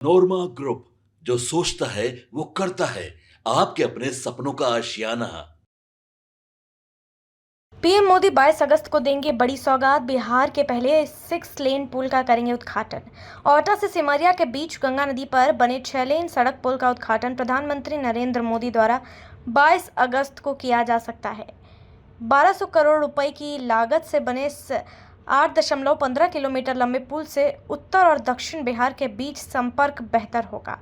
नोरमा group, जो सोचता है वो करता है। आपके अपने सपनों का आशियाना। पीएम मोदी 22 अगस्त को देंगे बड़ी सौगात। बिहार के पहले 6 लेन पुल का करेंगे उद्घाटन। औटा से सिमरिया के बीच गंगा नदी पर बने 6 लेन सड़क पुल का उद्घाटन प्रधानमंत्री नरेंद्र मोदी द्वारा 22 अगस्त को किया जा सकता है। 1200 करोड़ रुपए की लागत से बने 8.15 किलोमीटर लंबे पुल से उत्तर और दक्षिण बिहार के बीच संपर्क बेहतर होगा।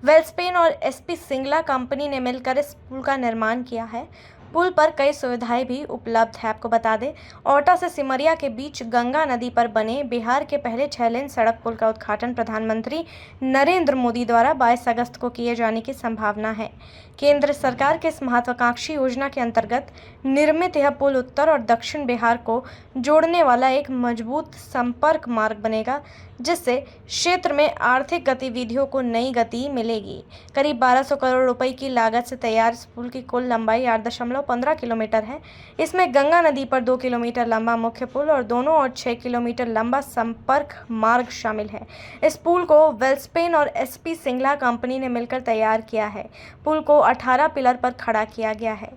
वेलस्पेन और एसपी सिंगला कंपनी ने मिलकर इस पुल का निर्माण किया है। पुल पर कई सुविधाएं भी उपलब्ध है। आपको बता दें, औटा से सिमरिया के बीच गंगा नदी पर बने बिहार के पहले 6 लेन सड़क पुल का उद्घाटन प्रधानमंत्री नरेंद्र मोदी द्वारा 22 अगस्त को किए जाने की संभावना है। केंद्र सरकार के इस महत्वाकांक्षी योजना के अंतर्गत निर्मित यह पुल उत्तर और दक्षिण बिहार को जोड़ने वाला एक मजबूत संपर्क मार्ग बनेगा, जिससे क्षेत्र में आर्थिक गतिविधियों को नई गति मिलेगी। करीब 1200 करोड़ रुपए की लागत से तैयार इस पुल की कुल लंबाई 8.15 किलोमीटर है। इसमें गंगा नदी पर 2 किलोमीटर लंबा मुख्य पुल और दोनों ओर 6 किलोमीटर लंबा संपर्क मार्ग शामिल है। इस पुल को वेलस्पेन और एसपी सिंगला कंपनी ने मिलकर तैयार किया है। पुल को 18 पिलर पर खड़ा किया गया है।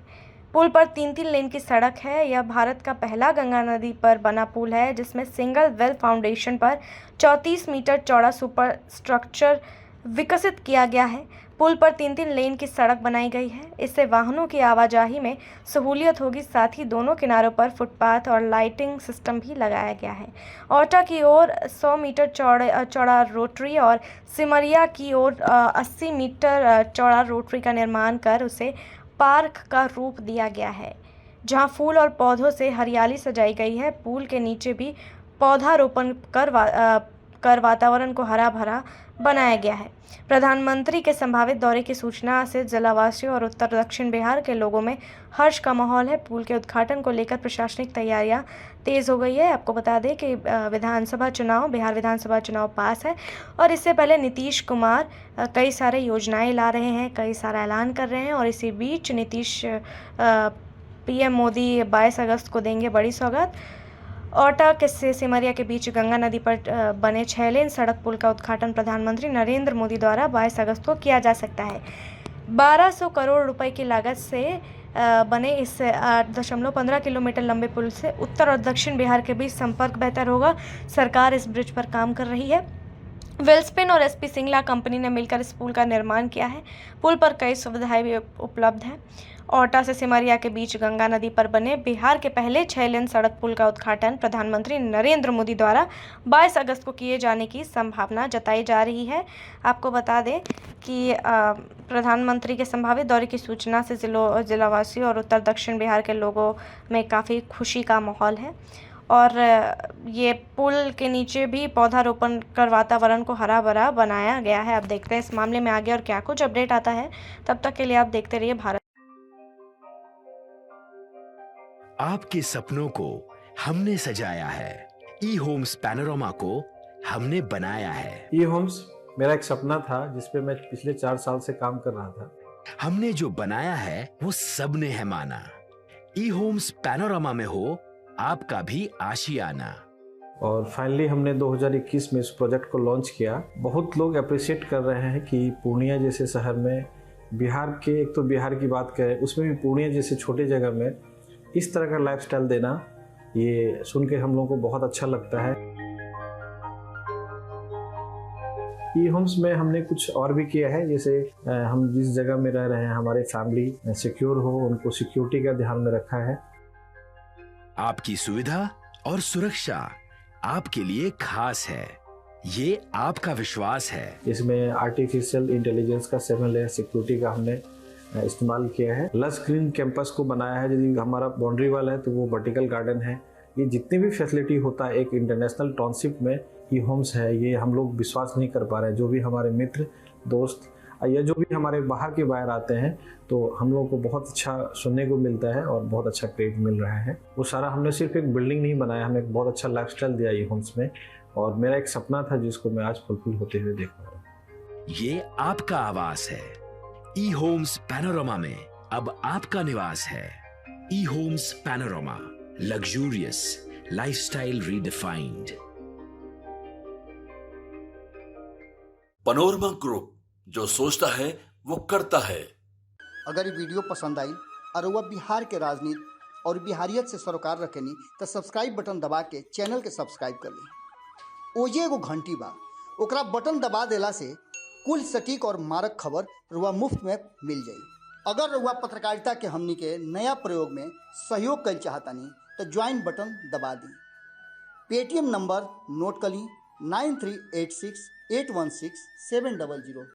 पुल पर 3-3 लेन की सड़क है। यह भारत का पहला गंगा नदी पर बना पुल है, जिसमें सिंगल वेल फाउंडेशन पर 34 मीटर चौड़ा सुपर स्ट्रक्चर विकसित किया गया है। पुल पर 3-3 लेन की सड़क बनाई गई है। इससे वाहनों की आवाजाही में सहूलियत होगी। साथ ही दोनों किनारों पर फुटपाथ और लाइटिंग सिस्टम भी लगाया गया है। औटा की ओर 100 मीटर चौड़ा रोटरी और सिमरिया की ओर 80 मीटर चौड़ा रोटरी का निर्माण कर उसे पार्क का रूप दिया गया है, जहां फूल और पौधों से हरियाली सजाई गई है। पुल के नीचे भी पौधारोपण कर वातावरण को हरा भरा बनाया गया है। प्रधानमंत्री के संभावित दौरे की सूचना से जिलावासियों और उत्तर दक्षिण बिहार के लोगों में हर्ष का माहौल है। पुल के उद्घाटन को लेकर प्रशासनिक तैयारियां तेज हो गई है। आपको बता दें कि बिहार विधानसभा चुनाव पास है और इससे पहले नीतीश कुमार कई सारे योजनाएं ला रहे हैं, कई सारा ऐलान कर रहे हैं और इसी बीच पीएम मोदी 22 अगस्त को देंगे बड़ी सौगात। औटा के से सिमरिया के बीच गंगा नदी पर बने 6 लेन सड़क पुल का उद्घाटन प्रधानमंत्री नरेंद्र मोदी द्वारा 22 अगस्त को किया जा सकता है। 1200 करोड़ रुपए की लागत से बने इस 8.15 किलोमीटर लंबे पुल से उत्तर और दक्षिण बिहार के बीच संपर्क बेहतर होगा। सरकार इस ब्रिज पर काम कर रही है। वेलस्पेन और एसपी सिंगला कंपनी ने मिलकर इस पुल का निर्माण किया है। पुल पर कई सुविधाएं भी उपलब्ध हैं। औटा से सिमरिया के बीच गंगा नदी पर बने बिहार के पहले 6 लेन सड़क पुल का उद्घाटन प्रधानमंत्री नरेंद्र मोदी द्वारा 22 अगस्त को किए जाने की संभावना जताई जा रही है। आपको बता दें कि प्रधानमंत्री के संभावित दौरे की सूचना से जिलावासियों और उत्तर दक्षिण बिहार के लोगों में काफ़ी खुशी का माहौल है और ये पुल के नीचे भी पौधारोपण कर वातावरण को हरा भरा बनाया गया है। अब देखते हैं इस मामले में आगे और क्या कुछ अपडेट आता है। तब तक के लिए आप देखते रहिए भारत। आपके सपनों को हमने सजाया है। ई होम्स पैनोरमा को हमने बनाया है। ई होम्स मेरा एक सपना था जिस पे मैं पिछले 4 साल से काम कर रहा था। हमने जो बनाया है वो सबने है माना। ई होम्स पैनोरमा में हो आपका भी आशियाना। और फाइनली हमने 2021 में इस प्रोजेक्ट को लॉन्च किया। बहुत लोग अप्रिशिएट कर रहे हैं कि पूर्णिया जैसे शहर में बिहार के, एक तो बिहार की बात करें उसमें भी पूर्णिया जैसे छोटे जगह में इस तरह का लाइफस्टाइल देना, ये सुन के हम लोगों को बहुत अच्छा लगता है। ई होम्स में हमने कुछ और भी किया है, जैसे हम जिस जगह में रह रहे हैं हमारे फैमिली सिक्योर हो, उनको सिक्योरिटी का ध्यान में रखा है। आपकी सुविधा और सुरक्षा आपके लिए खास है, ये आपका विश्वास है। इसमें आर्टिफिशियल इंटेलिजेंस का 7 लेयर सिक्योरिटी का हमने इस्तेमाल किया है। लस ग्रीन कैंपस को बनाया है। यदि हमारा बाउंड्री वाल है तो वो वर्टिकल गार्डन है। ये जितनी भी फैसिलिटी होता है एक इंटरनेशनल टाउनशिप में ई होम्स है, ये हम लोग विश्वास नहीं कर पा रहे हैं। जो भी हमारे मित्र दोस्त या जो भी हमारे बाहर के बाहर आते हैं तो हम लोगों को बहुत अच्छा सुनने को मिलता है और बहुत अच्छा क्रेडिट मिल रहा है। वो सारा हमने सिर्फ एक बिल्डिंग नहीं बनाया, हमें एक बहुत अच्छा लाइफस्टाइल दिया ई होम्स में और मेरा एक सपना था जिसको मैं आज फुलफिल होते हुए देख रहा हूँ। ये आपका आवास है। ई होम्स पैनोरमा में अब आपका निवास है। E homes panorama, luxurious lifestyle redefined. Panorama group, जो सोचता है वो करता है। अगर ये वीडियो पसंद आई और वह बिहार के राजनीति और बिहारियत से सरोकार रखेनी तो सब्सक्राइब बटन दबा के चैनल के सब्सक्राइब कर ली। ओजे एगो घंटी बा, ओकरा बटन दबा देला से कुल सटीक और मारक खबर रुआ मुफ्त में मिल जाई। अगर रुआ पत्रकारिता के हमनी के नया प्रयोग में सहयोग कर चाहतानी तो ज्वाइन बटन दबा दी। पेटीएम नंबर नोट कर ली 9386816700।